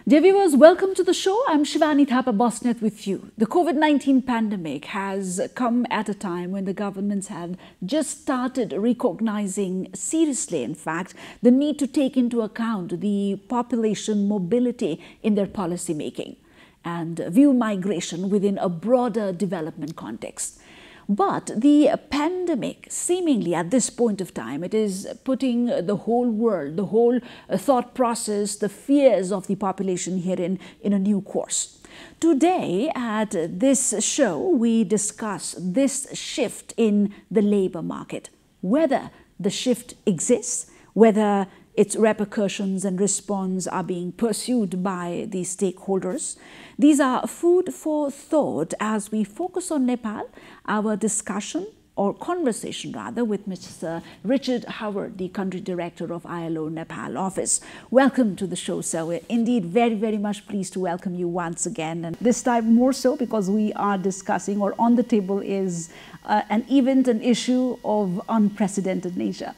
Dear viewers, welcome to the show. I'm Shivani Thapa Bosnet with you. The COVID-19 pandemic has come at a time when the governments have just started recognizing seriously, in fact, the need to take into account the population mobility in their policy making and view migration within a broader development context. But the pandemic, seemingly at this point of time, it is putting the whole world, the whole thought process, the fears of the population here in a new course. Today at this show, we discuss this shift in the labor market, whether the shift exists, whether its repercussions and response are being pursued by the stakeholders. These are food for thought as we focus on Nepal, our discussion or conversation rather with Mr. Richard Howard, the country director of ILO Nepal office. Welcome to the show, sir. We're indeed very, very much pleased to welcome you once again. And this time more so because we are discussing, or on the table is an event, an issue of unprecedented nature.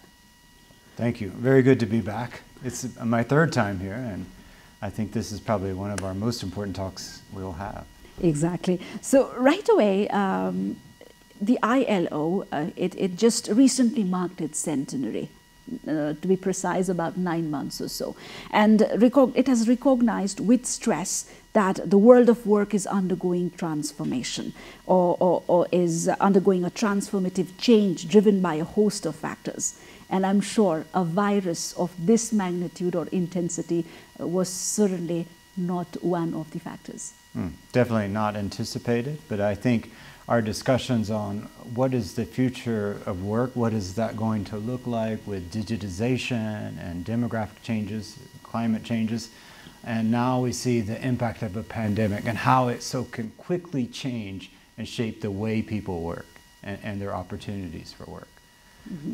Thank you. Very good to be back. It's my third time here, and I think this is probably one of our most important talks we'll have. Exactly. So right away, the ILO, it just recently marked its centenary, to be precise, about 9 months or so. And it has recognized with stress that the world of work is undergoing transformation or is undergoing a transformative change driven by a host of factors. And I'm sure a virus of this magnitude or intensity was certainly not one of the factors. Definitely not anticipated, but I think our discussions on what is the future of work, what is that going to look like with digitization and demographic changes, climate changes, and now we see the impact of a pandemic and how it so can quickly change and shape the way people work and their opportunities for work.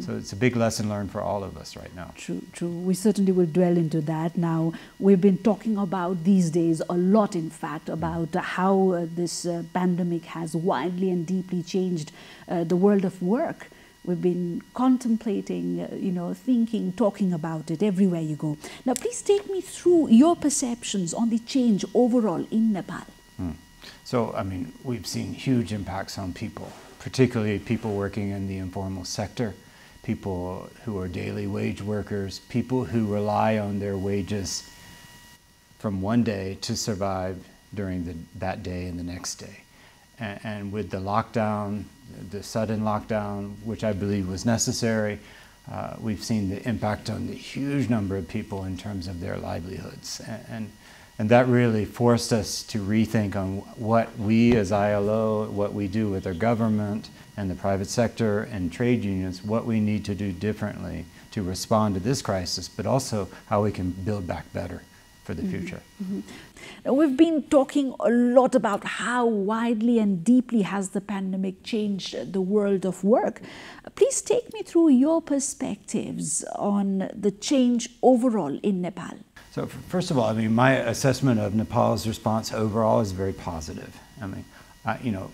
So it's a big lesson learned for all of us right now. True, true. We certainly will dwell into that. Now, we've been talking about these days a lot, in fact, about how this pandemic has widely and deeply changed the world of work. We've been contemplating, thinking, talking about it everywhere you go. Now, please take me through your perceptions on the change overall in Nepal. So, I mean, we've seen huge impacts on people, particularly people working in the informal sector, people who are daily wage workers, people who rely on their wages from one day to survive during that day and the next day. And with the lockdown, the sudden lockdown, which I believe was necessary, we've seen the impact on the huge number of people in terms of their livelihoods. And that really forced us to rethink on what we as ILO, what we do with our government and the private sector and trade unions, what we need to do differently to respond to this crisis, but also how we can build back better for the future. Now, we've been talking a lot about how widely and deeply has the pandemic changed the world of work. Please take me through your perspectives on the change overall in Nepal. So first of all, I mean, my assessment of Nepal's response overall is very positive. I mean,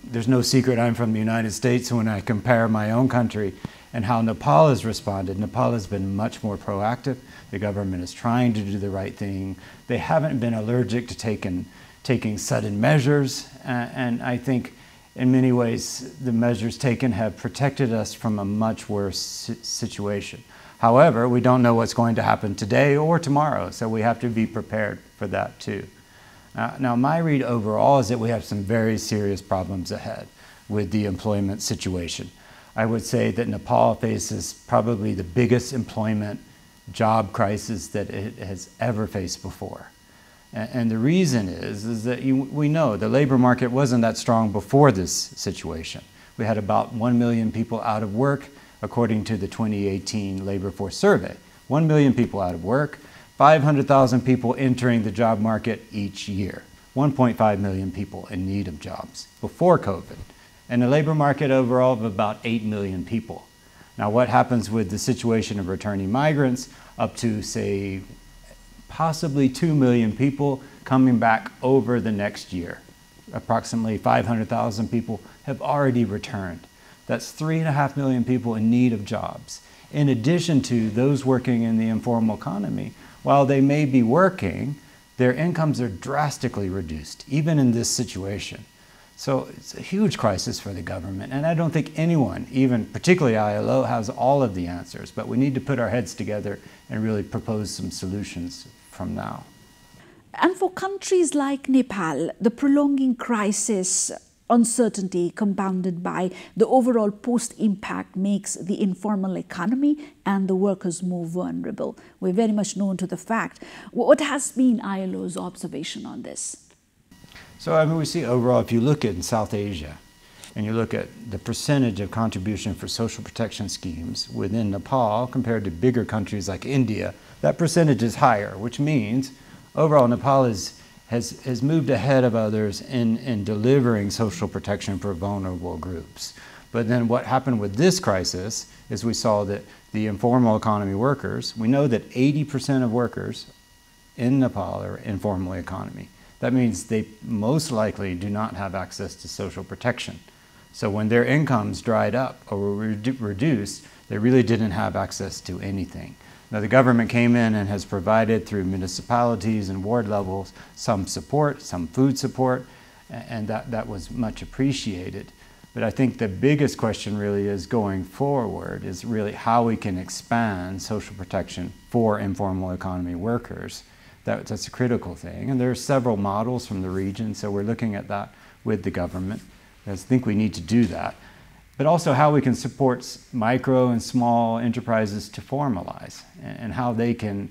there's no secret I'm from the United States. When I compare my own country and how Nepal has responded, Nepal has been much more proactive. The government is trying to do the right thing. They haven't been allergic to taking sudden measures. And I think in many ways, the measures taken have protected us from a much worse situation. However, we don't know what's going to happen today or tomorrow, so we have to be prepared for that too. Now, my read overall is that we have some very serious problems ahead with the employment situation. I would say that Nepal faces probably the biggest employment job crisis that it has ever faced before. And the reason is that we know the labor market wasn't that strong before this situation. We had about 1 million people out of work, according to the 2018 Labor Force Survey. 1 million people out of work, 500,000 people entering the job market each year, 1.5 million people in need of jobs before COVID, and a labor market overall of about 8 million people. Now, what happens with the situation of returning migrants up to, say, possibly 2 million people coming back over the next year? Approximately 500,000 people have already returned. That's 3.5 million people in need of jobs. In addition to those working in the informal economy, while they may be working, their incomes are drastically reduced, even in this situation. So it's a huge crisis for the government, and I don't think anyone, even particularly ILO, has all of the answers, but we need to put our heads together and really propose some solutions from now. And for countries like Nepal, the prolonging crisis, uncertainty compounded by the overall post-impact makes the informal economy and the workers more vulnerable. We're very much known to the fact. What has been ILO's observation on this? So I mean, we see overall, if you look at in South Asia, and you look at the percentage of contribution for social protection schemes within Nepal compared to bigger countries like India, that percentage is higher, which means overall Nepal has moved ahead of others in delivering social protection for vulnerable groups. But then what happened with this crisis is we saw that the informal economy workers, we know that 80% of workers in Nepal are informal economy. That means they most likely do not have access to social protection. So when their incomes dried up or were reduced, they really didn't have access to anything. Now the government came in and has provided through municipalities and ward levels some support, some food support, and that was much appreciated. But I think the biggest question really is going forward is really how we can expand social protection for informal economy workers. That's a critical thing, and there are several models from the region, so we're looking at that with the government. I think we need to do that. But also how we can support micro and small enterprises to formalize, and how they can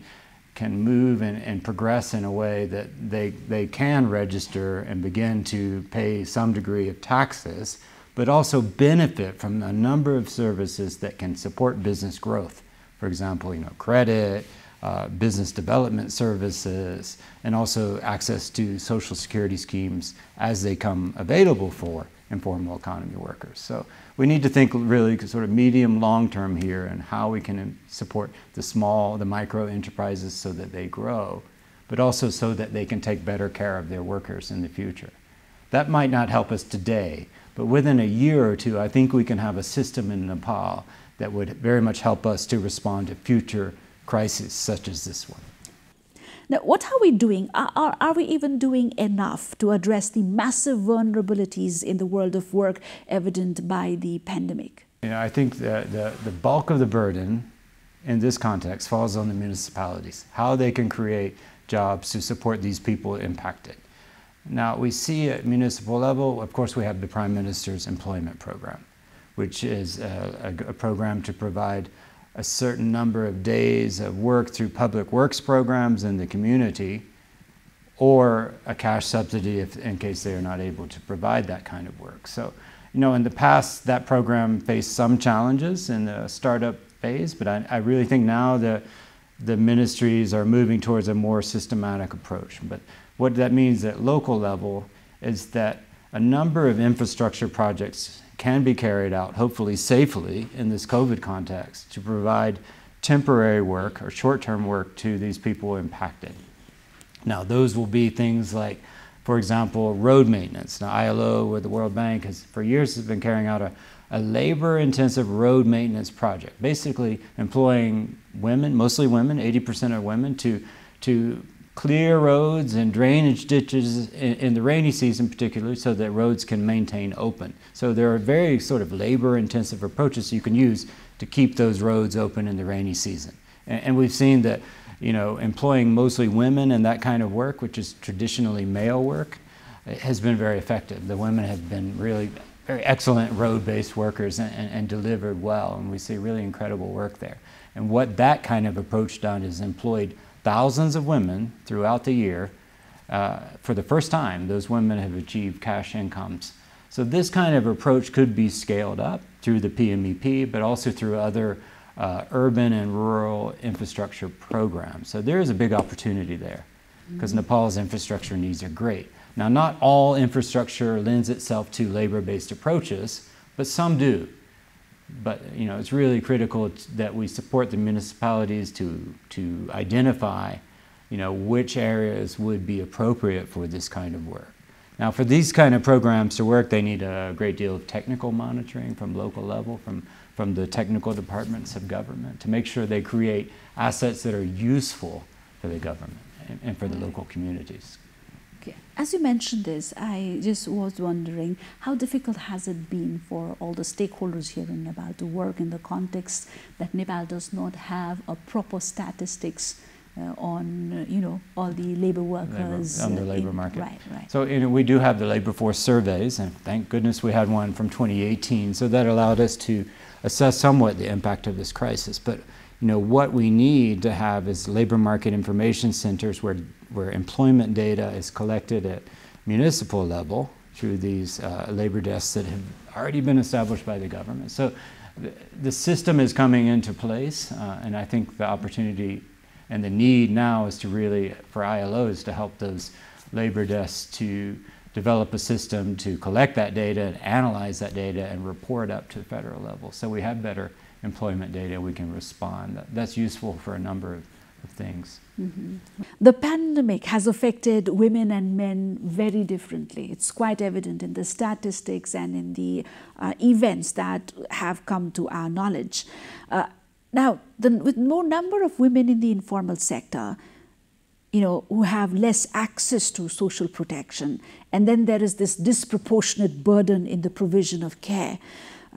move and progress in a way that they can register and begin to pay some degree of taxes, but also benefit from a number of services that can support business growth. For example, credit, business development services, and also access to social security schemes as they come available for informal economy workers. So we need to think really sort of medium, long term here and how we can support the micro enterprises so that they grow, but also so that they can take better care of their workers in the future. That might not help us today, but within a year or two, I think we can have a system in Nepal that would very much help us to respond to future crises such as this one. Now, what are we doing? Are we even doing enough to address the massive vulnerabilities in the world of work evident by the pandemic? I think the bulk of the burden in this context falls on the municipalities, how they can create jobs to support these people impacted. Now, we see at municipal level, of course, we have the Prime Minister's Employment Program, which is a program to provide a certain number of days of work through public works programs in the community, or a cash subsidy in case they are not able to provide that kind of work. So, in the past, that program faced some challenges in the startup phase, but I really think now the ministries are moving towards a more systematic approach. But what that means at local level is that a number of infrastructure projects can be carried out, hopefully safely, in this COVID context to provide temporary work or short-term work to these people impacted. Now, those will be things like, for example, road maintenance. Now, ILO with the World Bank for years has been carrying out a labor-intensive road maintenance project, basically employing women, mostly women, 80% of women, to clear roads and drainage ditches in the rainy season particularly, so that roads can maintain open. So there are very sort of labor-intensive approaches you can use to keep those roads open in the rainy season. And we've seen that, employing mostly women in that kind of work, which is traditionally male work, has been very effective. The women have been really very excellent road-based workers and delivered well, and we see really incredible work there. And what that kind of approach done is employed thousands of women throughout the year. For the first time, those women have achieved cash incomes. So this kind of approach could be scaled up through the PMEP, but also through other urban and rural infrastructure programs. So there is a big opportunity there, because Nepal's infrastructure needs are great. Now, not all infrastructure lends itself to labor-based approaches, but some do. But it's really critical that we support the municipalities to identify which areas would be appropriate for this kind of work. Now, for these kind of programs to work, they need a great deal of technical monitoring from local level, from the technical departments of government, to make sure they create assets that are useful for the government. and for the local communities. Okay. As you mentioned this, I just was wondering, how difficult has it been for all the stakeholders here in Nepal to work in the context that Nepal does not have a proper statistics on, all the labor workers on the labor market. Right. So we do have the labor force surveys, and thank goodness we had one from 2018. So that allowed us to assess somewhat the impact of this crisis. But what we need to have is labor market information centers where employment data is collected at municipal level through these labor desks that have already been established by the government. So the system is coming into place, and I think the opportunity and the need now is to really, for ILOs, to help those labor desks to develop a system to collect that data and analyze that data and report up to the federal level. So we have better employment data, we can respond. That's useful for a number of things. Mm-hmm. The pandemic has affected women and men very differently. It's quite evident in the statistics and in the events that have come to our knowledge. Now, with more number of women in the informal sector, who have less access to social protection, and then there is this disproportionate burden in the provision of care,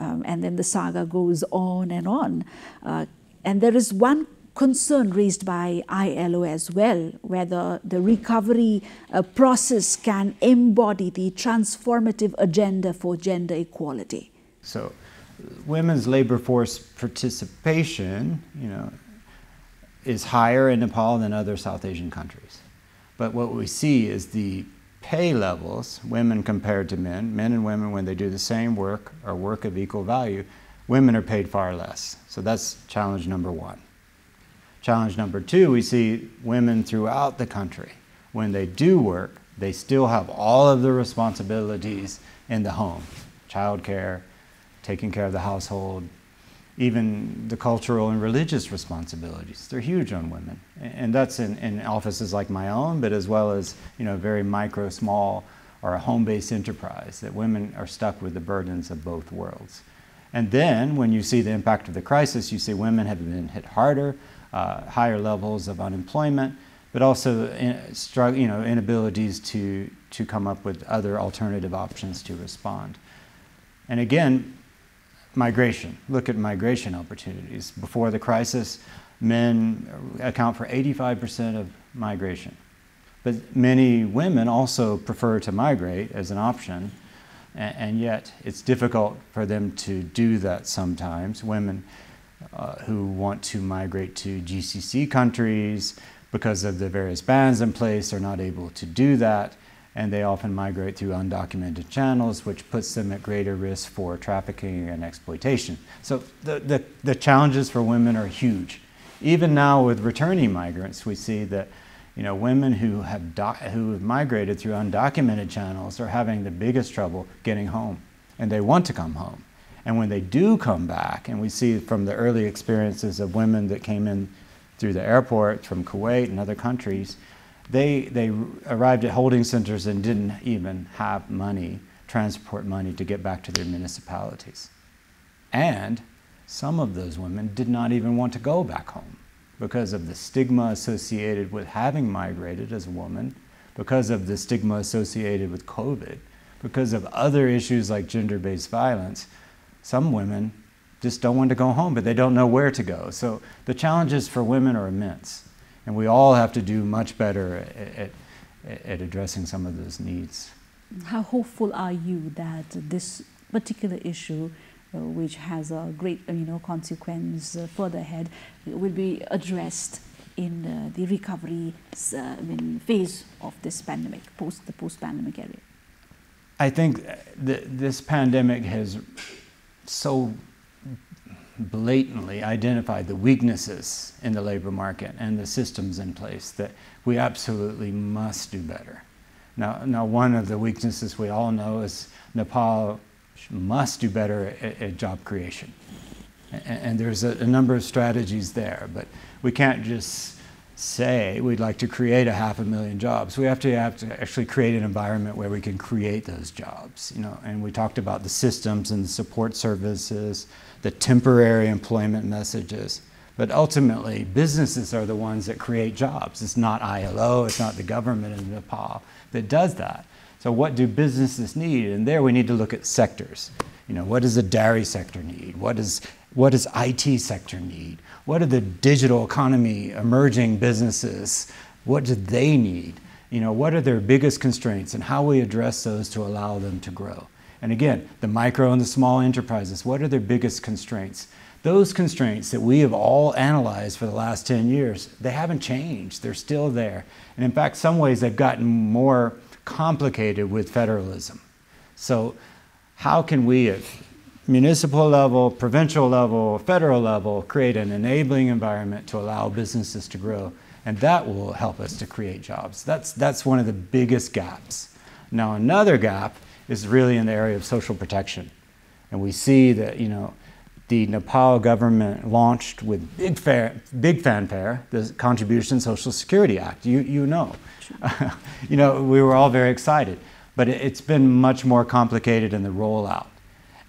and then the saga goes on. And there is one concern raised by ILO as well, whether the recovery process can embody the transformative agenda for gender equality. So women's labor force participation, is higher in Nepal than other South Asian countries. But what we see is the pay levels, women compared to men and women, when they do the same work or work of equal value, women are paid far less. So that's challenge number one. Challenge number two, we see women throughout the country. When they do work, they still have all of the responsibilities in the home, childcare, taking care of the household, even the cultural and religious responsibilities. They're huge on women. And that's in offices like my own, but as well as, very micro, small, or a home-based enterprise, that women are stuck with the burdens of both worlds. And then when you see the impact of the crisis, you see women have been hit harder, higher levels of unemployment, but also inabilities to come up with other alternative options to respond. And again, migration. Look at migration opportunities. Before the crisis, men account for 85% of migration. But many women also prefer to migrate as an option, and yet it's difficult for them to do that sometimes. Women who want to migrate to GCC countries, because of the various bans in place, are not able to do that. And they often migrate through undocumented channels, which puts them at greater risk for trafficking and exploitation. So the challenges for women are huge. Even now with returning migrants, we see that women who have migrated through undocumented channels are having the biggest trouble getting home, and they want to come home. And when they do come back, and we see from the early experiences of women that came in through the airport from Kuwait and other countries, they arrived at holding centers and didn't even have transport money to get back to their municipalities. And some of those women did not even want to go back home because of the stigma associated with having migrated as a woman, because of the stigma associated with COVID, because of other issues like gender-based violence. Some women just don't want to go home, but they don't know where to go. So the challenges for women are immense. And we all have to do much better at addressing some of those needs. How hopeful are you that this particular issue, which has a great consequence further ahead, will be addressed in the recovery phase of this pandemic, the post-pandemic area? I think this pandemic has so blatantly identified the weaknesses in the labor market and the systems in place that we absolutely must do better. Now one of the weaknesses we all know is Nepal must do better at job creation. And there's a number of strategies there, but we can't just say we'd like to create 500,000 jobs. We have to actually create an environment where we can create those jobs, and we talked about the systems and the support services, the temporary employment messages, But ultimately, businesses are the ones that create jobs. It's not ILO, it's not the government in Nepal that does that. So what do businesses need? And there we need to look at sectors. You know, what does the dairy sector need? What does IT sector need? What do the digital economy, emerging businesses, what do they need? You know, what are their biggest constraints and how we address those to allow them to grow? And again, the micro and the small enterprises, what are their biggest constraints? Those constraints that we have all analyzed for the last 10 years, they haven't changed. They're still there. And in fact, some ways they've gotten more complicated with federalism. So how can we at municipal level, provincial level, federal level, create an enabling environment to allow businesses to grow? And that will help us to create jobs. That's one of the biggest gaps. Now, another gap is really in the area of social protection. And we see that, you know, the Nepal government launched with big fanfare the Contribution Social Security Act. You know. You know, we were all very excited. But it's been much more complicated in the rollout.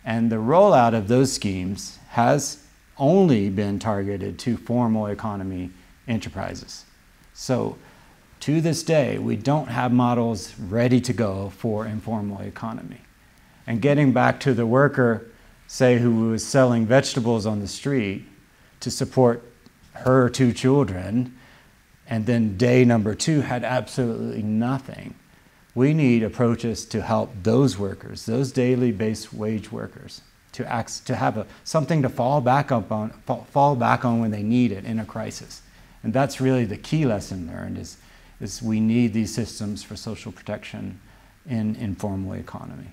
And the rollout of those schemes has only been targeted to formal economy enterprises. So to this day, we don't have models ready to go for informal economy. And getting back to the worker, say, who was selling vegetables on the street to support her 2 children, and then day number 2 had absolutely nothing. We need approaches to help those workers, those daily base wage workers, to have something to fall back on when they need it in a crisis. And that's really the key lesson learned is we need these systems for social protection in informal economy.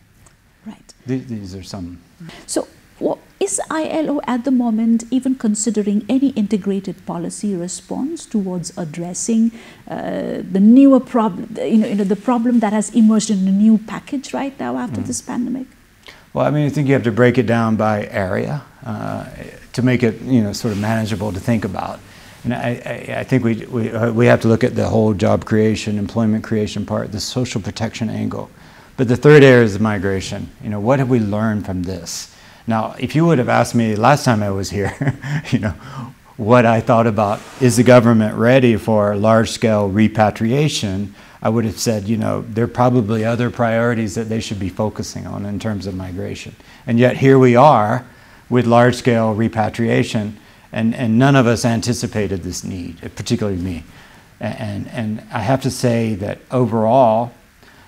Right. These are some. So is ILO at the moment even considering any integrated policy response towards addressing the newer problem, the problem that has emerged in a new package right now after this pandemic? Well, I mean, I think you have to break it down by area to make it, sort of manageable to think about. And I think we have to look at the whole job creation, employment creation part, the social protection angle. But the third area is migration. What have we learned from this? Now, if you would have asked me last time I was here, what I thought about, is the government ready for large-scale repatriation, I would have said, there are probably other priorities that they should be focusing on in terms of migration. And yet here we are with large-scale repatriation, and none of us anticipated this need, particularly me. And I have to say that overall,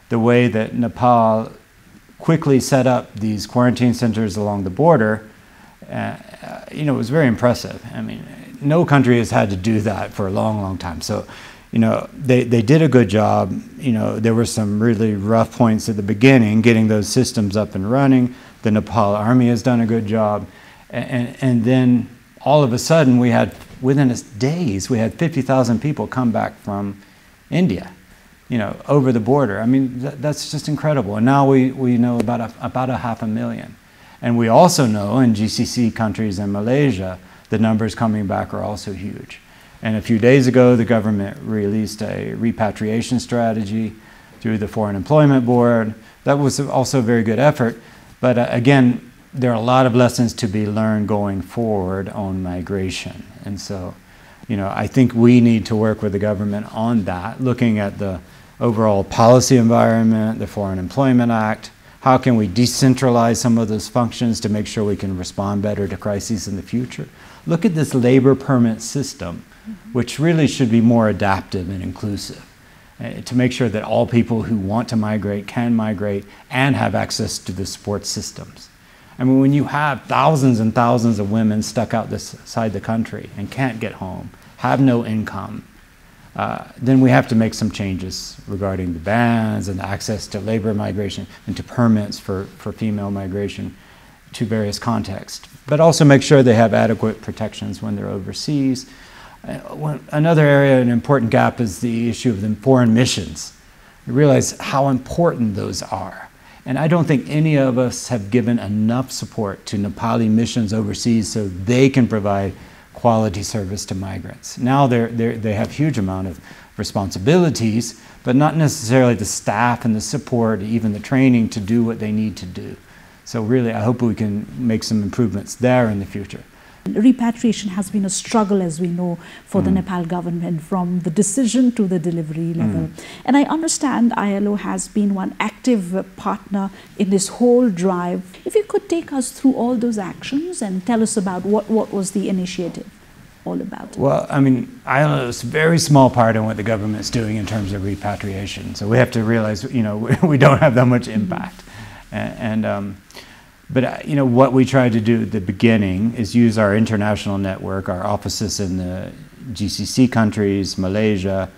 the way that Nepal quickly set up these quarantine centers along the border, it was very impressive. I mean, no country has had to do that for a long, long time. So, they did a good job. There were some really rough points at the beginning, getting those systems up and running. The Nepal army has done a good job. And then all of a sudden, within days, we had 50,000 people come back from India, over the border. I mean, that's just incredible. And now we know about 500,000. And we also know in GCC countries and Malaysia, the numbers coming back are also huge. And a few days ago, the government released a repatriation strategy through the Foreign Employment Board. That was also a very good effort. But again, there are a lot of lessons to be learned going forward on migration. And so, I think we need to work with the government on that, looking at the overall policy environment, the Foreign Employment Act. How can we decentralize some of those functions to make sure we can respond better to crises in the future? Look at this labor permit system, which really should be more adaptive and inclusive, to make sure that all people who want to migrate can migrate and have access to the support systems. I mean, when you have thousands and thousands of women stuck outside the country and can't get home, have no income, then we have to make some changes regarding the bans and the access to labor migration and to permits for female migration to various contexts. But also make sure they have adequate protections when they're overseas. Another area, an important gap, is the issue of the foreign missions. You realize how important those are. And I don't think any of us have given enough support to Nepali missions overseas so they can provide quality service to migrants. Now they have huge amount of responsibilities, but not necessarily the staff and the support, even the training to do what they need to do. So really, I hope we can make some improvements there in the future. Repatriation has been a struggle, as we know, for the Nepal government, from the decision to the delivery level. And I understand ILO has been one active partner in this whole drive. If you could take us through all those actions and tell us about what was the initiative all about. Well, I mean, ILO is a very small part in what the government's doing in terms of repatriation. So we have to realize, you know, we don't have that much impact. But you know, what we tried to do at the beginning is use our international network, our offices in the GCC countries, Malaysia,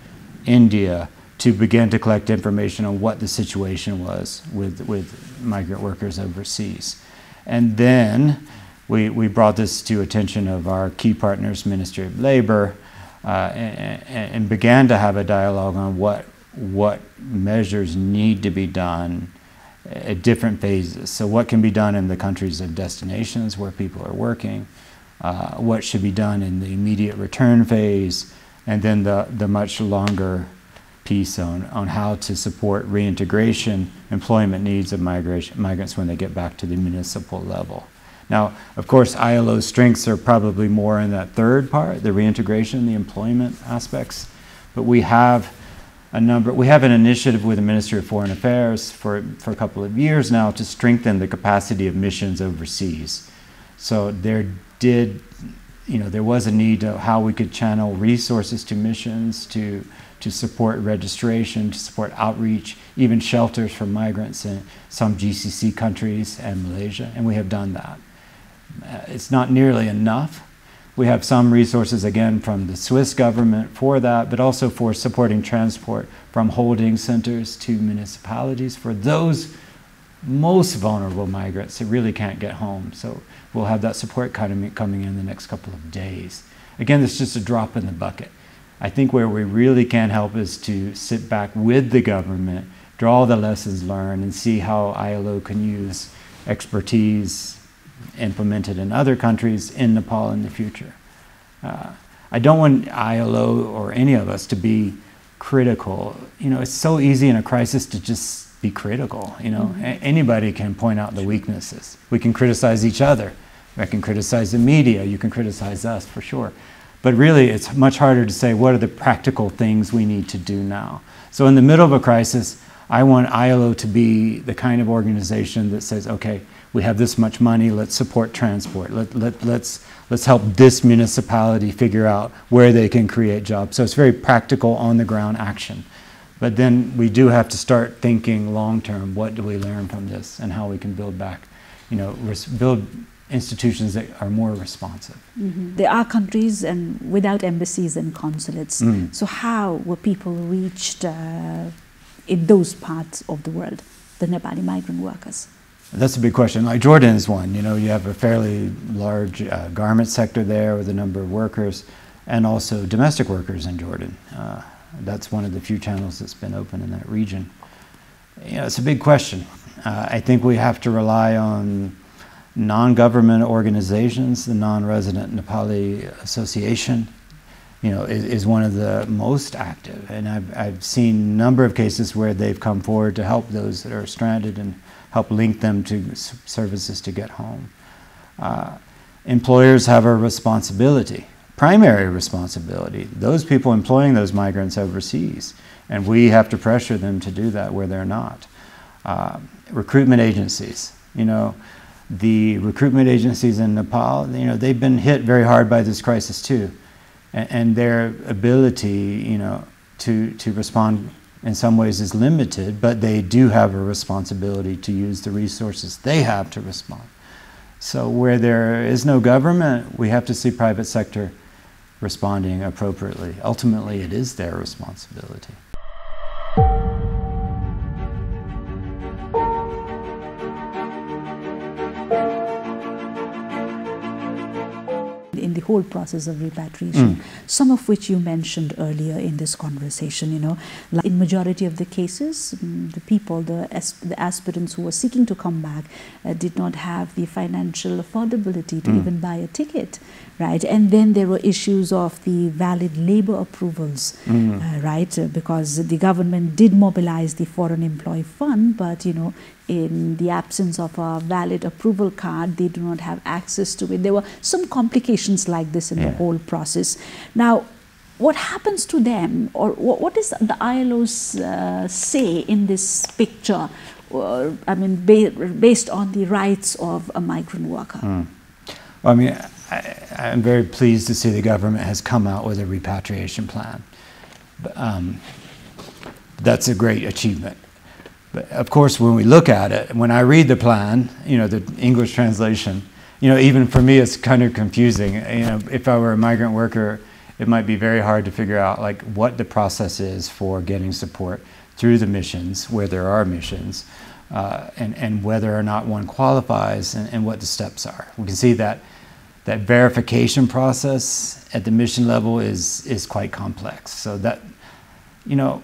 India, to begin to collect information on what the situation was with migrant workers overseas. And then we brought this to attention of our key partners, Ministry of Labor, and began to have a dialogue on what measures need to be done at different phases. So what can be done in the countries of destinations where people are working, what should be done in the immediate return phase, and then the much longer piece on how to support reintegration, employment needs of migrants when they get back to the municipal level. Now, of course, ILO's strengths are probably more in that third part, the reintegration, the employment aspects, but we have an initiative with the Ministry of Foreign Affairs for a couple of years now to strengthen the capacity of missions overseas. So there was a need to how we could channel resources to missions to support registration, to support outreach, even shelters for migrants in some GCC countries and Malaysia, and we have done that. It's not nearly enough. We have some resources, again, from the Swiss government for that, but also for supporting transport from holding centers to municipalities for those most vulnerable migrants that really can't get home. So we'll have that support coming in the next couple of days. Again, it's just a drop in the bucket. I think where we really can help is to sit back with the government, draw the lessons learned, and see how ILO can use expertise implemented in other countries in Nepal in the future. I don't want ILO or any of us to be critical. You know, it's so easy in a crisis to just be critical. You know, anybody can point out the weaknesses. We can criticize each other. I can criticize the media. You can criticize us for sure. But really, it's much harder to say what are the practical things we need to do now. So in the middle of a crisis, I want ILO to be the kind of organization that says, okay, we have this much money, let's support transport. Let's help this municipality figure out where they can create jobs. So it's very practical, on-the-ground action. But then we do have to start thinking long-term, what do we learn from this and how we can build back, you know, build institutions that are more responsive. There are countries and without embassies and consulates. So how were people reached in those parts of the world, the Nepali migrant workers? That's a big question. Like Jordan is one. You know, you have a fairly large garment sector there with a number of workers, and also domestic workers in Jordan. That's one of the few channels that's been open in that region. You know, it's a big question. I think we have to rely on non-government organizations. The Non-Resident Nepali Association, you know, is one of the most active, and I've seen a number of cases where they've come forward to help those that are stranded and help link them to services to get home. Employers have a responsibility, primary responsibility. Those people employing those migrants overseas, and we have to pressure them to do that where they're not. Recruitment agencies, you know, the recruitment agencies in Nepal, you know, they've been hit very hard by this crisis too, and their ability, you know, to respond in some ways is limited, but they do have a responsibility to use the resources they have to respond. So where there is no government, we have to see private sector responding appropriately. Ultimately, it is their responsibility. In the whole process of repatriation, some of which you mentioned earlier in this conversation, you know, like in majority of the cases, the people, the aspirants who were seeking to come back did not have the financial affordability to even buy a ticket, right? And then there were issues of the valid labor approvals, right? Because the government did mobilize the Foreign Employee Fund, but, you know, in the absence of a valid approval card, they do not have access to it. There were some complications like this in the whole process. Now, what happens to them, or what does the ILOs say in this picture, I mean, based on the rights of a migrant worker? Well, I mean, I'm very pleased to see the government has come out with a repatriation plan. That's a great achievement. But of course, when we look at it, when I read the plan, you know, the English translation, you know, even for me, it's kind of confusing. You know, if I were a migrant worker, it might be very hard to figure out like what the process is for getting support through the missions, where there are missions, and whether or not one qualifies and what the steps are. We can see that that verification process at the mission level is quite complex. So that, you know,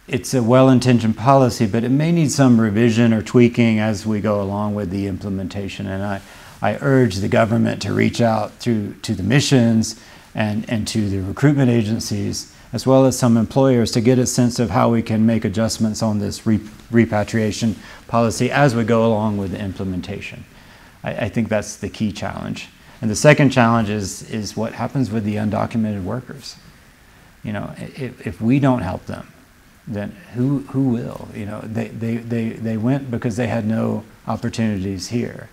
it's a well-intentioned policy, but it may need some revision or tweaking as we go along with the implementation. And I urge the government to reach out to the missions and to the recruitment agencies, as well as some employers, to get a sense of how we can make adjustments on this repatriation policy as we go along with the implementation. I think that's the key challenge. And the second challenge is what happens with the undocumented workers. You know, if we don't help them, then who will? You know, they went because they had no opportunities here,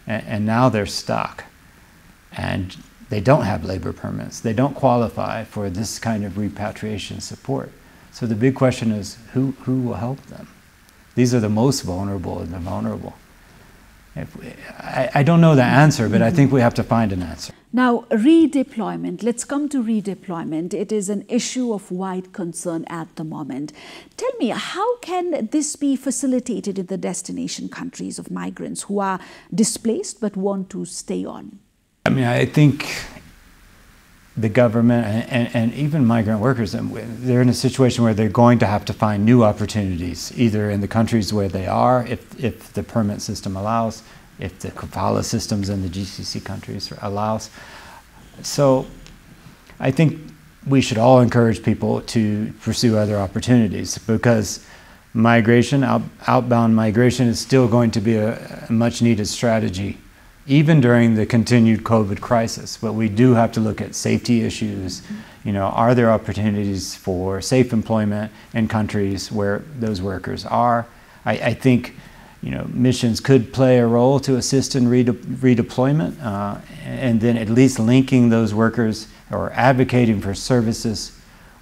and now they're stuck, and they don't have labor permits. They don't qualify for this kind of repatriation support. So the big question is, who will help them? These are the most vulnerable of the vulnerable. I don't know the answer, but I think we have to find an answer. Now, redeployment. Let's come to redeployment. It is an issue of wide concern at the moment. Tell me, how can this be facilitated in the destination countries of migrants who are displaced but want to stay on? I mean, I think the government and even migrant workers, they're in a situation where they're going to have to find new opportunities, either in the countries where they are, if the permit system allows, if the kafala systems in the GCC countries allows. So I think we should all encourage people to pursue other opportunities, because migration, outbound migration, is still going to be a much needed strategy, even during the continued COVID crisis. But we do have to look at safety issues. You know, are there opportunities for safe employment in countries where those workers are? I think, you know, missions could play a role to assist in redeployment, and then at least linking those workers or advocating for services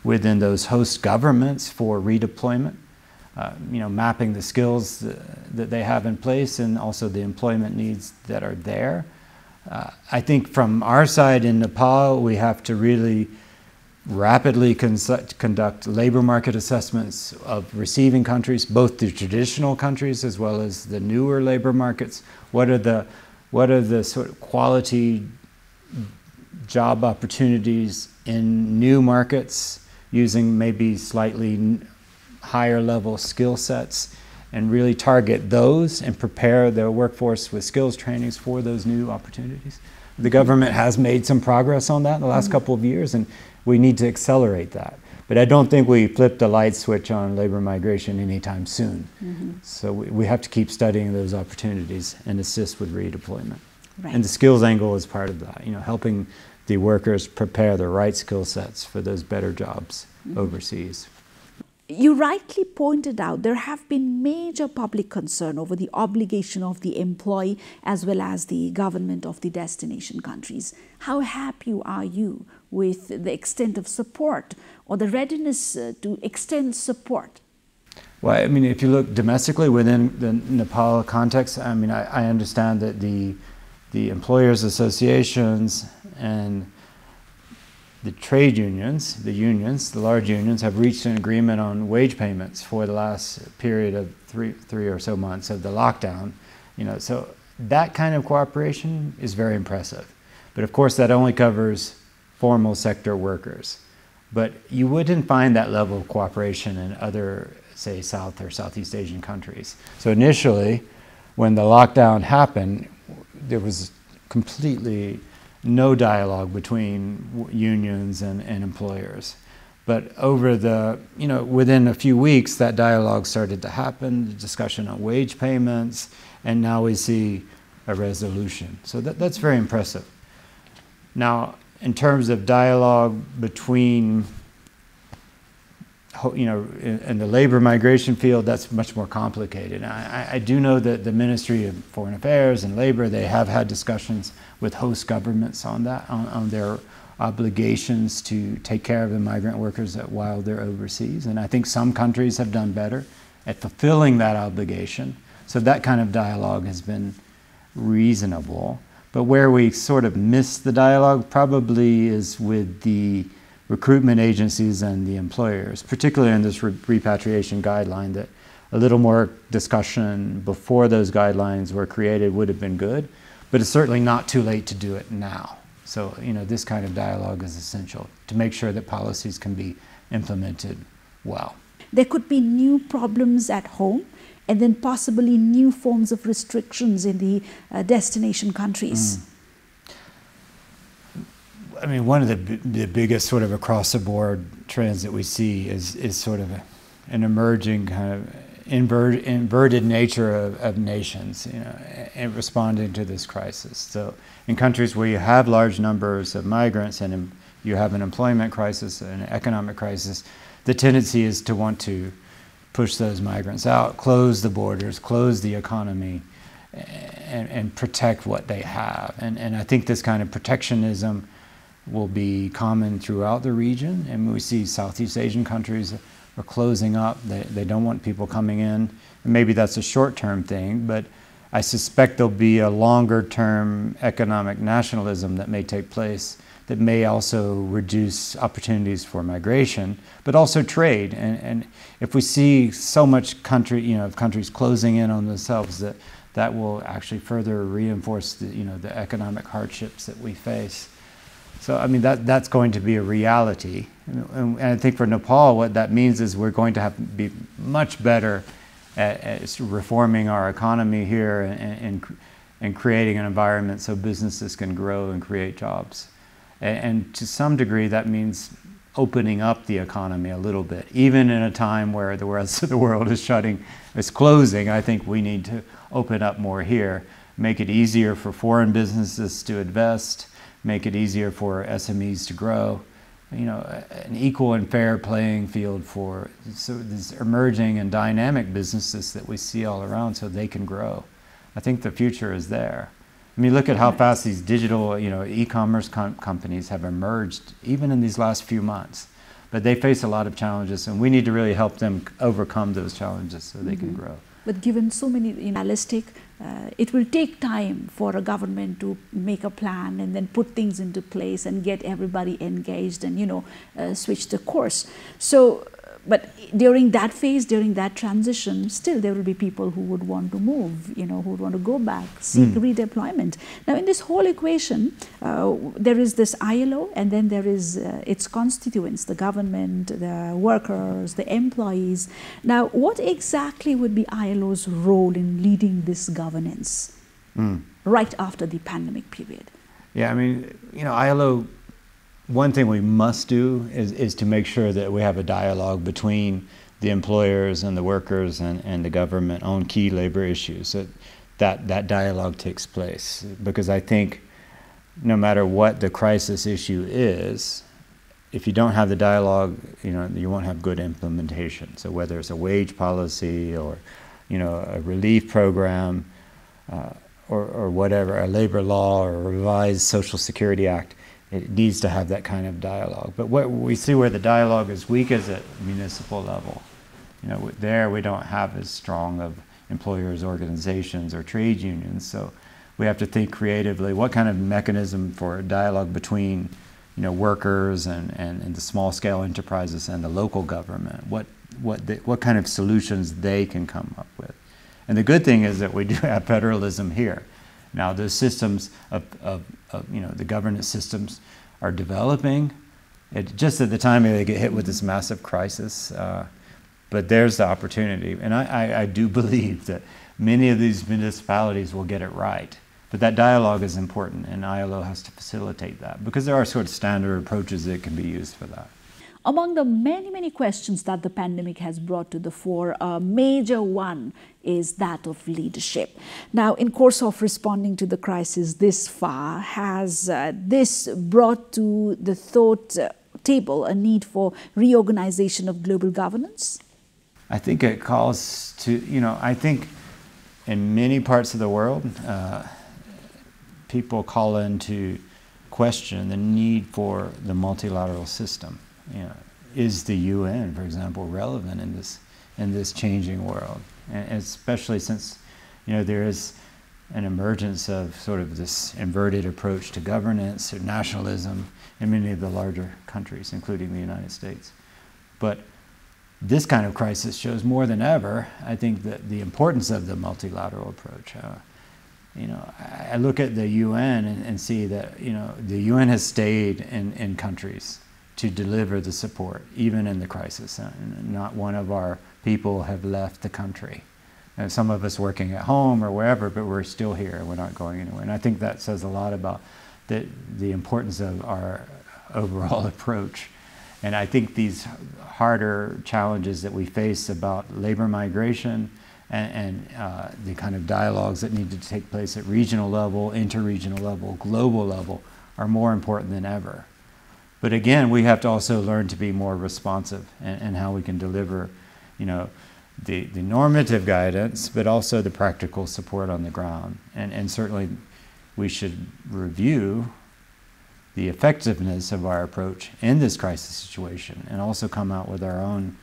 within those host governments for redeployment. You know, mapping the skills that they have in place and also the employment needs that are there. I think from our side in Nepal, we have to really rapidly conduct labor market assessments of receiving countries, both the traditional countries as well as the newer labor markets. What are the sort of quality job opportunities in new markets using maybe slightly higher level skill sets, and really target those and prepare their workforce with skills trainings for those new opportunities. The government has made some progress on that in the last couple of years, and we need to accelerate that. But I don't think we flip the light switch on labor migration anytime soon. So we have to keep studying those opportunities and assist with redeployment. Right. And the skills angle is part of that, you know, helping the workers prepare the right skill sets for those better jobs overseas. You rightly pointed out there have been major public concern over the obligation of the employee as well as the government of the destination countries. How happy are you with the extent of support or the readiness to extend support? Well, I mean, if you look domestically within the Nepal context, I mean, I understand that the employers' associations and the trade unions, the large unions, have reached an agreement on wage payments for the last period of three or so months of the lockdown. You know, so that kind of cooperation is very impressive. But of course, that only covers formal sector workers. But you wouldn't find that level of cooperation in other, say, South or Southeast Asian countries. So initially, when the lockdown happened, there was completely no dialogue between unions and employers. But over the, within a few weeks, that dialogue started to happen, the discussion on wage payments, and now we see a resolution. So that's very impressive. Now, in terms of dialogue between, in the labor migration field, that's much more complicated. I do know that the Ministry of Foreign Affairs and Labor, they have had discussions with host governments on that, on their obligations to take care of the migrant workers while they're overseas. And I think some countries have done better at fulfilling that obligation. So that kind of dialogue has been reasonable. But where we sort of miss the dialogue probably is with the recruitment agencies and the employers, particularly in this repatriation guideline, that a little more discussion before those guidelines were created would have been good, but it's certainly not too late to do it now. So, this kind of dialogue is essential to make sure that policies can be implemented well. There could be new problems at home and then possibly new forms of restrictions in the destination countries. I mean, one of the biggest sort of across the board trends that we see is sort of an emerging kind of inverted nature of nations, in responding to this crisis. So in countries where you have large numbers of migrants and you have an employment crisis, an economic crisis, the tendency is to want to push those migrants out, close the borders, close the economy, and protect what they have. And I think this kind of protectionism will be common throughout the region. And we see Southeast Asian countries are closing up. They don't want people coming in. And maybe that's a short-term thing, but I suspect there'll be a longer-term economic nationalism that may take place that may also reduce opportunities for migration, but also trade. And if we see so much countries closing in on themselves, that will actually further reinforce the economic hardships that we face. So, I mean, that's going to be a reality. And I think for Nepal, what that means is we're going to have to be much better at reforming our economy here and creating an environment so businesses can grow and create jobs. And to some degree, that means opening up the economy a little bit. Even in a time where the rest of the world is closing, I think we need to open up more here, make it easier for foreign businesses to invest, make it easier for SMEs to grow, an equal and fair playing field for these emerging and dynamic businesses that we see all around so they can grow. I think the future is there. I mean, look at how fast these digital, e-commerce companies have emerged, even in these last few months. But they face a lot of challenges, and we need to really help them overcome those challenges so they can grow. But given so many realistic, it will take time for a government to make a plan and then put things into place and get everybody engaged and, switch the course. So, but during that phase, during that transition, still there will be people who would want to move, who would want to go back, seek redeployment. Now, in this whole equation, there is this ILO, and then there is its constituents, the government, the workers, the employees. Now, what exactly would be ILO's role in leading this governance right after the pandemic period? Yeah, I mean, ILO, one thing we must do is to make sure that we have a dialogue between the employers and the workers and the government on key labor issues, that dialogue takes place. Because I think no matter what the crisis issue is, if you don't have the dialogue, you won't have good implementation. So whether it's a wage policy or, a relief program or whatever, a labor law or a revised Social Security Act, it needs to have that kind of dialogue. But what we see where the dialogue is weak is at municipal level. There we don't have as strong of employers' organizations or trade unions. So we have to think creatively, what kind of mechanism for dialogue between workers and the small-scale enterprises and the local government, what kind of solutions they can come up with. And the good thing is that we do have federalism here. Now, those systems the governance systems are developing just at the time they get hit with this massive crisis. But there's the opportunity. And I do believe that many of these municipalities will get it right. But that dialogue is important, and ILO has to facilitate that because there are sort of standard approaches that can be used for that. Among the many questions that the pandemic has brought to the fore, a major one is that of leadership. Now, in course of responding to the crisis this far, has this brought to the thought table a need for reorganization of global governance? I think it calls to, I think in many parts of the world, people call into question the need for the multilateral system. Is the UN, for example, relevant in this changing world? And especially since, there is an emergence of sort of this inverted approach to governance or nationalism in many of the larger countries, including the United States. But this kind of crisis shows more than ever, I think, that the importance of the multilateral approach. I look at the UN and see that, the UN has stayed in countries to deliver the support, even in the crisis. Not one of our people have left the country. Some of us working at home or wherever, but we're still here. We're not going anywhere. And I think that says a lot about the importance of our overall approach. And I think these harder challenges that we face about labor migration and the kind of dialogues that need to take place at regional level, interregional level, global level are more important than ever. But again, we have to also learn to be more responsive and how we can deliver, the normative guidance, but also the practical support on the ground. And certainly we should review the effectiveness of our approach in this crisis situation and also come out with our own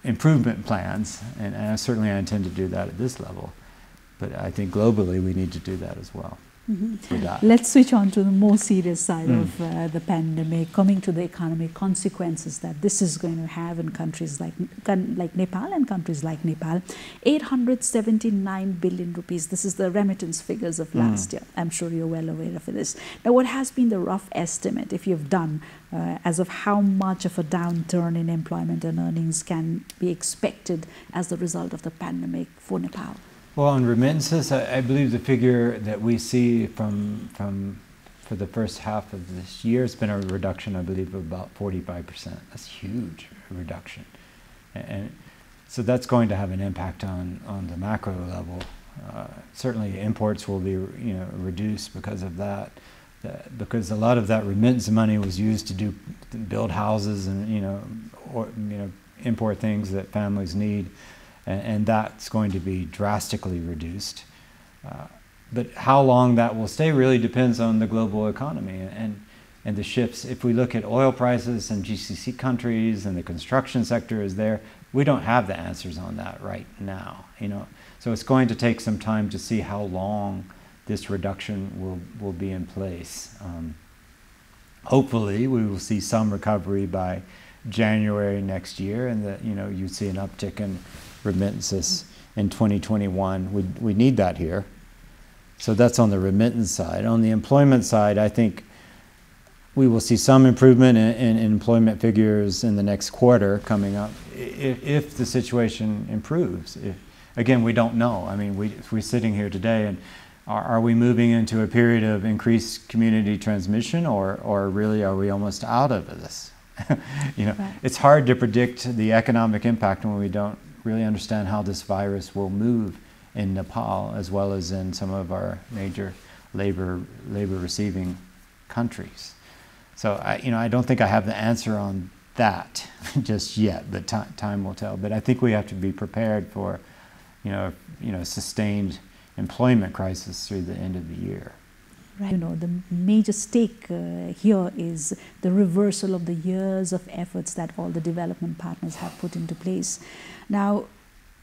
improvement plans. And certainly I intend to do that at this level. But I think globally we need to do that as well. Let's switch on to the more serious side of the pandemic, coming to the economic consequences that this is going to have in countries like Nepal and countries like Nepal. 879 billion rupees. This is the remittance figures of last year. I'm sure you're well aware of this. Now, what has been the rough estimate, if you've done, as of how much of a downturn in employment and earnings can be expected as the result of the pandemic for Nepal? Well, on remittances, I believe the figure that we see for the first half of this year has been a reduction, I believe, of about 45%. That's a huge reduction. And so that's going to have an impact on the macro level. Certainly imports will be reduced because of that, because a lot of that remittance money was used to build houses and import things that families need. And that's going to be drastically reduced. But how long that will stay really depends on the global economy and the shifts. If we look at oil prices in GCC countries and the construction sector is there, we don't have the answers on that right now. So it's going to take some time to see how long this reduction will be in place. Hopefully, we will see some recovery by January next year, and that you see an uptick in remittances in 2021. We need that here. So that's on the remittance side. On the employment side, I think we will see some improvement in employment figures in the next quarter coming up if the situation improves. Again, we don't know. I mean, we're sitting here today, and are we moving into a period of increased community transmission, or really are we almost out of this? Right. It's hard to predict the economic impact when we don't really understand how this virus will move in Nepal, as well as in some of our major labor receiving countries. So I don't think I have the answer on that just yet, but time will tell. But I think we have to be prepared for sustained employment crisis through the end of the year. Right. The major stake here is the reversal of the years of efforts that all the development partners have put into place. Now,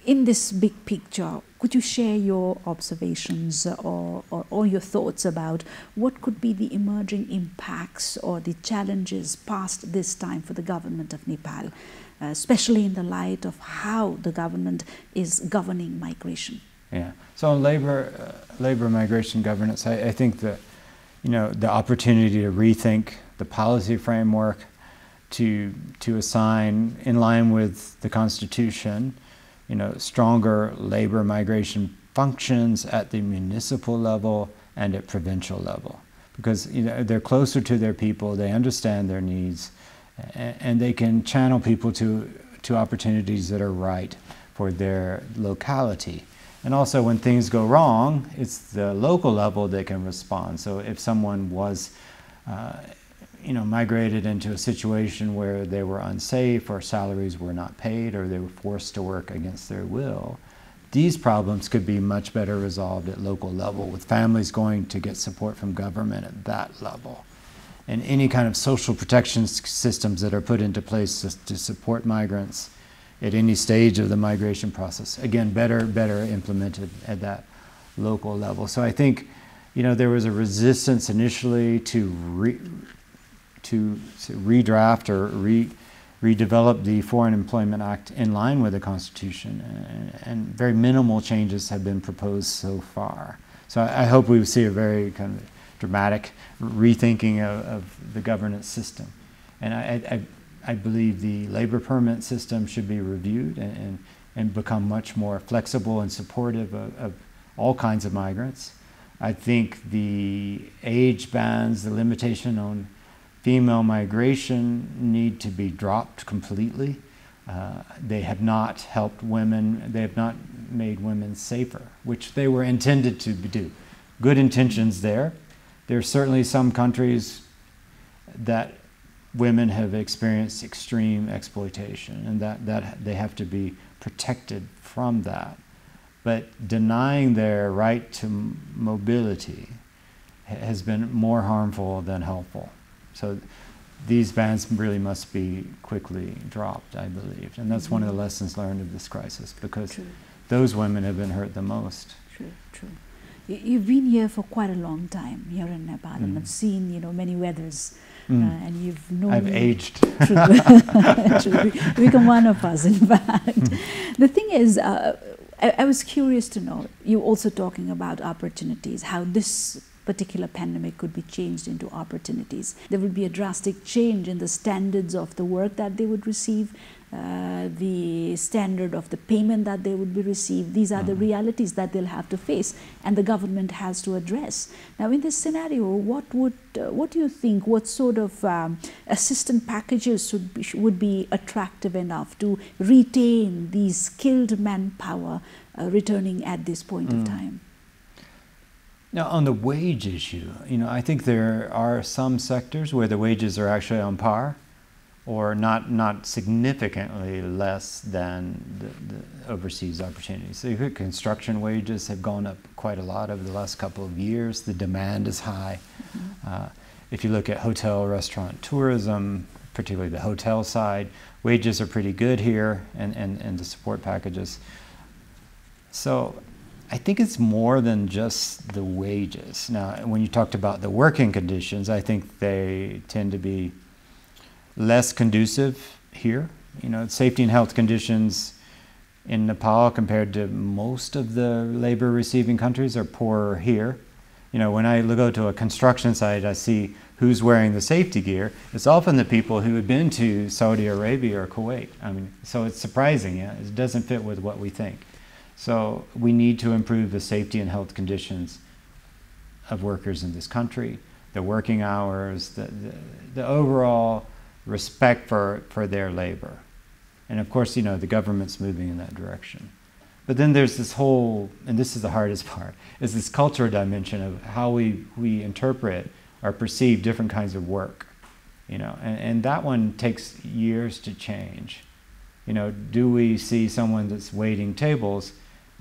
in this big picture, could you share your observations or your thoughts about what could be the emerging impacts or the challenges past this time for the government of Nepal, especially in the light of how the government is governing migration? Yeah. So on labor migration governance, I think that the opportunity to rethink the policy framework, to assign, in line with the Constitution, stronger labor migration functions at the municipal level and at provincial level, because they're closer to their people, they understand their needs, and they can channel people to opportunities that are right for their locality. And also when things go wrong, it's the local level that can respond. So if someone was migrated into a situation where they were unsafe or salaries were not paid or they were forced to work against their will, these problems could be much better resolved at local level with families going to get support from government at that level. And any kind of social protection systems that are put into place to support migrants at any stage of the migration process, again, better implemented at that local level. So I think, there was a resistance initially to redraft or redevelop the Foreign Employment Act in line with the Constitution, and very minimal changes have been proposed so far. So I hope we see a very kind of dramatic rethinking of the governance system. And I believe the labor permit system should be reviewed and become much more flexible and supportive of all kinds of migrants. I think the age bans, the limitation on female migration need to be dropped completely. They have not helped women, they have not made women safer, which they were intended to do. Good intentions there. There are certainly some countries that women have experienced extreme exploitation, and that they have to be protected from that. But denying their right to mobility has been more harmful than helpful. So these bans really must be quickly dropped, I believe. And that's one of the lessons learned of this crisis, because those women have been hurt the most. True. You've been here for quite a long time here in Nepal, and I've seen, many weathers, and you've known. I've aged. True. Become one of us, in fact. The thing is, I was curious to know, you also talking about opportunities, how this particular pandemic could be changed into opportunities. There would be a drastic change in the standards of the work that they would receive, the standard of the payment that they would be received. These are the realities that they'll have to face, and the government has to address. Now, in this scenario, what do you think? What sort of assistance packages would be attractive enough to retain these skilled manpower returning at this point of time? Now, on the wage issue, I think there are some sectors where the wages are actually on par, or not significantly less than the overseas opportunities. So construction wages have gone up quite a lot over the last couple of years. The demand is high. If you look at hotel, restaurant, tourism, particularly the hotel side, wages are pretty good here, and the support packages. So I think it's more than just the wages. Now, when you talked about the working conditions, I think they tend to be less conducive here. Safety and health conditions in Nepal compared to most of the labor receiving countries are poorer here. When I go to a construction site, I see who's wearing the safety gear. It's often the people who have been to Saudi Arabia or Kuwait. So it's surprising. It doesn't fit with what we think. So we need to improve the safety and health conditions of workers in this country, the working hours, the overall respect for their labor. And of course, the government's moving in that direction. But then there's this whole, and this is the hardest part, is this cultural dimension of how we interpret or perceive different kinds of work. And that one takes years to change. Do we see someone that's waiting tables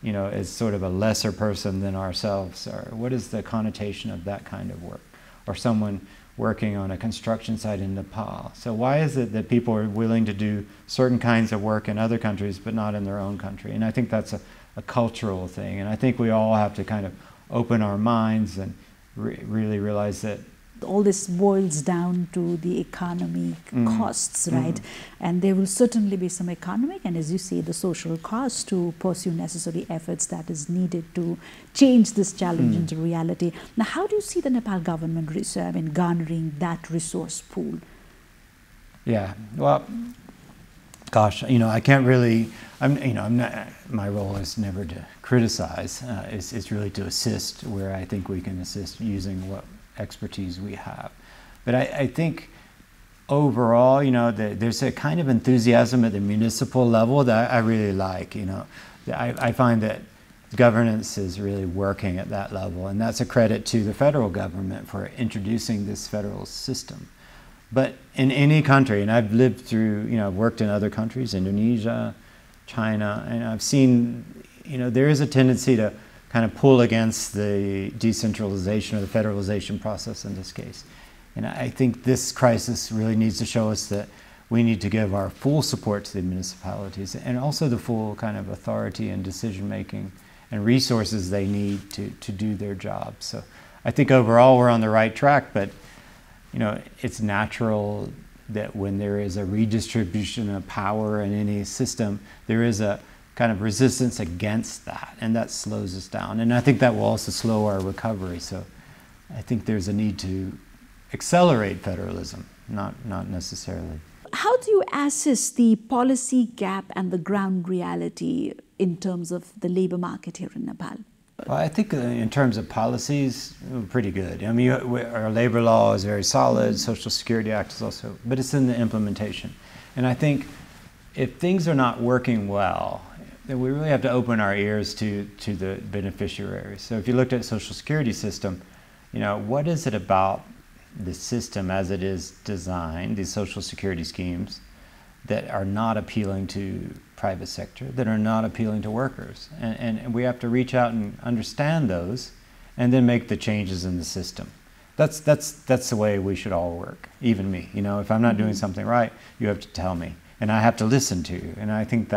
as sort of a lesser person than ourselves? Or what is the connotation of that kind of work? Or someone working on a construction site in Nepal. So why is it that people are willing to do certain kinds of work in other countries but not in their own country? And I think that's a cultural thing. And I think we all have to kind of open our minds and really realize that all this boils down to the economic costs, right? And there will certainly be some economic and, as you say, the social cost to pursue necessary efforts that is needed to change this challenge into reality. Now, how do you see the Nepal government garnering that resource pool? Yeah, well, gosh, I can't really, I'm not, my role is never to criticize. It's really to assist where I think we can assist using what expertise we have. But I think overall, there's a kind of enthusiasm at the municipal level that I really like. I find that governance is really working at that level, and that's a credit to the federal government for introducing this federal system. But in any country, and I've lived through, I've worked in other countries, Indonesia, China, and I've seen, there is a tendency to kind of pull against the decentralization or the federalization process in this case. And I think this crisis really needs to show us that we need to give our full support to the municipalities and also the full kind of authority and decision-making and resources they need to do their job. So I think overall we're on the right track, but it's natural that when there is a redistribution of power in any system, there is a kind of resistance against that, and that slows us down. And I think that will also slow our recovery. So I think there's a need to accelerate federalism, not necessarily. How do you assess the policy gap and the ground reality in terms of the labor market here in Nepal? Well, I think in terms of policies, we're pretty good. I mean, our labor law is very solid, Social Security Act is also, but it's in the implementation. And I think if things are not working well, then we really have to open our ears to the beneficiaries. So if you looked at the Social Security system, what is it about the system as it is designed, these Social Security schemes, that are not appealing to private sector, that are not appealing to workers? And we have to reach out and understand those and then make the changes in the system. That's the way we should all work, even me. If I'm not doing something right, you have to tell me, and I have to listen to you. And I think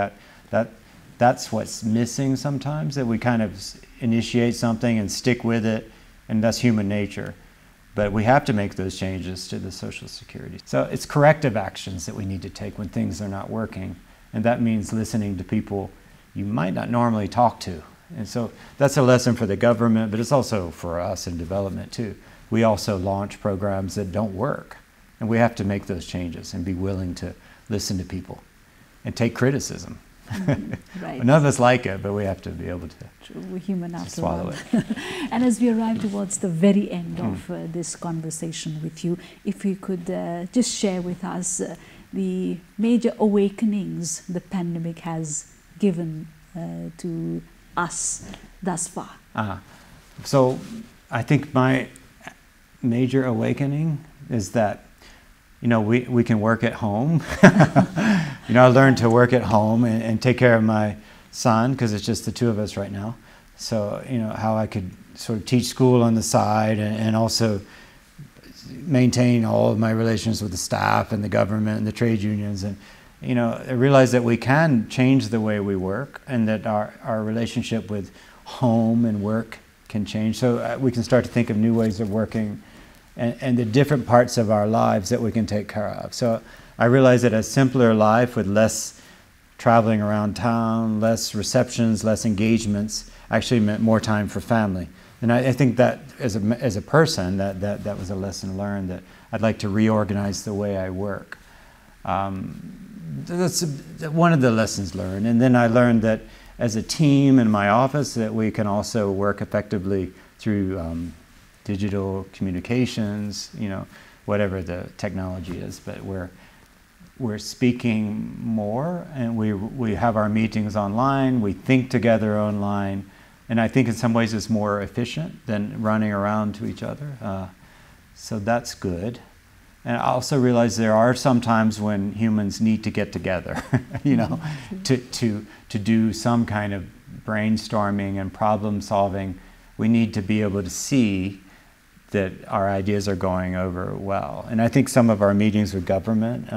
that's what's missing sometimes, that we kind of initiate something and stick with it, and that's human nature. But we have to make those changes to the Social Security. So it's corrective actions that we need to take when things are not working. And that means listening to people you might not normally talk to. And so that's a lesson for the government, but it's also for us in development too. We also launch programs that don't work. And we have to make those changes and be willing to listen to people and take criticism. Right. None of us like it, but we have to be able to We're human after swallow all. it. And as we arrive towards the very end of this conversation with you, if you could just share with us the major awakenings the pandemic has given to us thus far. So I think my major awakening is that we can work at home. I learned to work at home and take care of my son, because it's just the two of us right now. So, how I could sort of teach school on the side and also maintain all of my relations with the staff and the government and the trade unions. And, I realized that we can change the way we work, and that our relationship with home and work can change. So we can start to think of new ways of working and the different parts of our lives that we can take care of. So I realized that a simpler life with less traveling around town, less receptions, less engagements, actually meant more time for family. And I think that as a person, that was a lesson learned, that I'd like to reorganize the way I work. That's one of the lessons learned. And then I learned that as a team in my office, that we can also work effectively through digital communications, whatever the technology is, but we're speaking more, and we have our meetings online, we think together online, and I think in some ways it's more efficient than running around to each other. So that's good. And I also realize there are some times when humans need to get together, to do some kind of brainstorming and problem solving. We need to be able to see that our ideas are going over well. And I think some of our meetings with government,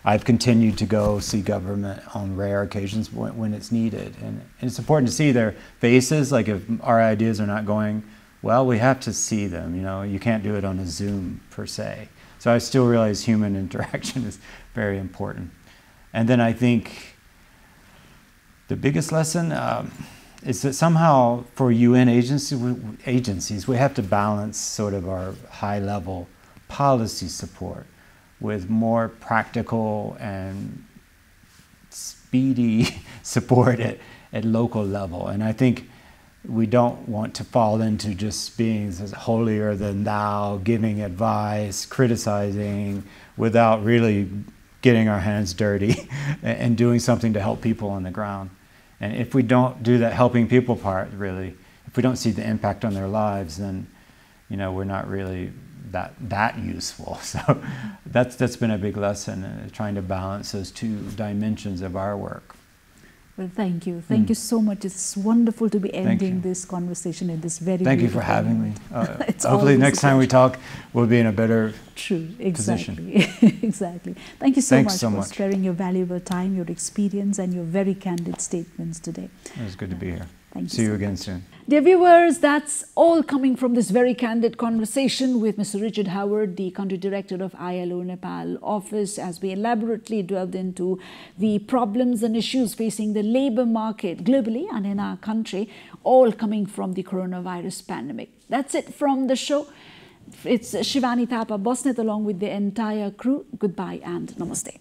I've continued to go see government on rare occasions when it's needed. And it's important to see their faces, like if our ideas are not going well, we have to see them, you can't do it on a Zoom per se. So I still realize human interaction is very important. And then I think the biggest lesson is that somehow for UN agencies, we have to balance sort of our high-level policy support with more practical and speedy support at local level. And I think we don't want to fall into just being holier than thou, giving advice, criticizing, without really getting our hands dirty and doing something to help people on the ground. And if we don't do that helping people part, really, if we don't see the impact on their lives, then, you know, we're not really that useful. So that's been a big lesson, trying to balance those two dimensions of our work. Well, thank you. Thank you so much. It's wonderful to be ending this conversation in this very Thank you for having me. It's hopefully next time we talk, we'll be in a better exactly. Exactly. Thank you so much for sharing your valuable time, your experience, and your very candid statements today. It was good to be here. Thank you. See you again soon. Dear viewers, that's all coming from this very candid conversation with Mr. Richard Howard, the Country Director of ILO Nepal office, as we elaborately delved into the problems and issues facing the labor market globally and in our country, all coming from the coronavirus pandemic. That's it from the show. It's Shivani Thapa Bosnet along with the entire crew. Goodbye and namaste.